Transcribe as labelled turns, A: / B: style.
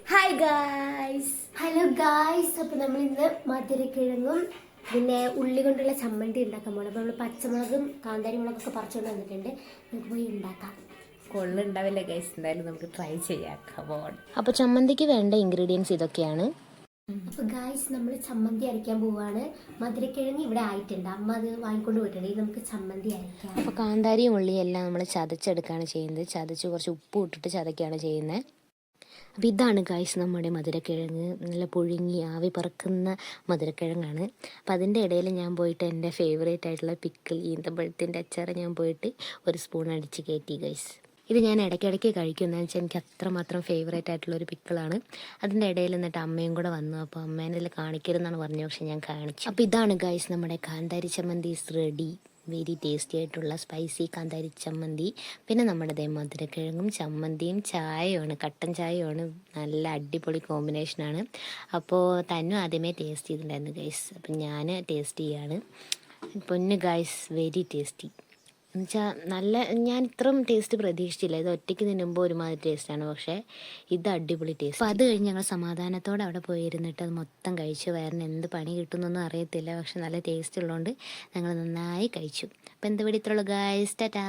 A: Hi guys.
B: Hello guys. അപ്പോൾ നമ്മൾ ഇന്ന് മധുരക്കിഴങ്ങും പിന്നെ ഉള്ളി കൊണ്ടുള്ള ചമ്മന്തി ഉണ്ടാക്കാൻ പോകണം. അപ്പോൾ നമ്മൾ പച്ചമുളകും കാന്താരി മുളകൊക്കെ പറിച്ചുകൊണ്ട് വന്നിട്ടുണ്ട്. നമുക്ക് പോയി ഉണ്ടാക്കാം.
A: കൊള്ളുണ്ടാവില്ല ഗൈസ്, എന്തായാലും നമുക്ക് ട്രൈ ചെയ്യാം.
C: അപ്പോൾ ചമ്മന്തിക്ക് വേണ്ട ഇൻഗ്രീഡിയൻസ് ഇതൊക്കെയാണ്.
B: അപ്പോൾ ഗായ്സ്, നമ്മൾ ചമ്മന്തി അരയ്ക്കാൻ പോവുകയാണ്. മധുരക്കിഴങ്ങ് ഇവിടെ ആയിട്ടുണ്ട്, അമ്മ അത് വാങ്ങിക്കൊണ്ട് പോയിട്ടുണ്ട്. ഇത് നമുക്ക് ചമ്മന്തി അരയ്ക്കാം.
C: അപ്പോൾ കാന്താരിയും ഉള്ളിയും എല്ലാം നമ്മൾ ചതച്ചെടുക്കുകയാണ് ചെയ്യുന്നത്. ചതച്ച് കുറച്ച് ഉപ്പ് ഇട്ടിട്ട് ചതക്കുകയാണ് ചെയ്യുന്നത്. അപ്പോൾ ഇതാണ് ഗായ്സ് നമ്മുടെ മധുരക്കിഴങ്ങ്. നല്ല പുഴുങ്ങി ആവി പറക്കുന്ന മധുരക്കിഴങ്ങാണ്. അപ്പോൾ അതിൻ്റെ ഇടയിൽ ഞാൻ പോയിട്ട് എൻ്റെ ഫേവറേറ്റ് ആയിട്ടുള്ള പിക്കിൾ ഈന്തപ്പഴത്തിൻ്റെ അച്ചാർ ഞാൻ പോയിട്ട് ഒരു സ്പൂൺ അടിച്ച് കയറ്റി ഗൈസ്. ഇത് ഞാൻ ഇടയ്ക്കിടയ്ക്ക് കഴിക്കുന്നതെന്ന് വെച്ചാൽ എനിക്ക് അത്രമാത്രം ഫേവറേറ്റ് ആയിട്ടുള്ളൊരു പിക്കിളാണ്. അതിൻ്റെ ഇടയിൽ എന്നിട്ട് അമ്മയും കൂടെ വന്നു. അപ്പോൾ അമ്മേനെ ഇതിൽ കാണിക്കരുതെന്നാണ് പറഞ്ഞത്, പക്ഷേ ഞാൻ കാണിച്ചു. അപ്പോൾ ഇതാണ് ഗൈസ് നമ്മുടെ കാന്താരി ചമ്മന്തി ഈസ് റെഡി. വെരി ടേസ്റ്റി ആയിട്ടുള്ള സ്പൈസി കാന്താരി ചമ്മന്തി. പിന്നെ നമ്മുടെ മധുരക്കിഴങ്ങും ചമ്മന്തിയും ചായയുമാണ്, കട്ടൻ ചായയുമാണ്. നല്ല അടിപൊളി കോമ്പിനേഷനാണ്. അപ്പോൾ തന്നെ ആദ്യമേ ടേസ്റ്റ് ചെയ്തിട്ടുണ്ടായിരുന്നു ഗൈസ്. അപ്പം ഞാൻ ടേസ്റ്റ് ചെയ്യാണ്. പൊന്നു ഗൈസ്, വെരി ടേസ്റ്റി എന്നുവെച്ചാൽ ഞാൻ ഇത്രയും ടേസ്റ്റ് പ്രതീക്ഷിച്ചില്ല. ഇത് ഒറ്റയ്ക്ക് തിന്നുമ്പോൾ ഒരുമാതിരി ടേസ്റ്റാണ്, പക്ഷേ ഇത് അടിപൊളി ടേസ്റ്റ്. അപ്പോൾ അത് കഴിഞ്ഞ് ഞങ്ങൾ സമാധാനത്തോടെ അവിടെ പോയിരുന്നിട്ട് അത് മൊത്തം കഴിച്ചു. വയറിന് എന്ത് പണി കിട്ടുമെന്നൊന്നും അറിയത്തില്ല, പക്ഷെ നല്ല ടേസ്റ്റ് ഉള്ളതുകൊണ്ട് ഞങ്ങൾ നന്നായി കഴിച്ചു. അപ്പോൾ എന്താ ഇവിടെ ഇത്രയുള്ളൂ ഗൈസ്. ടാറ്റാ.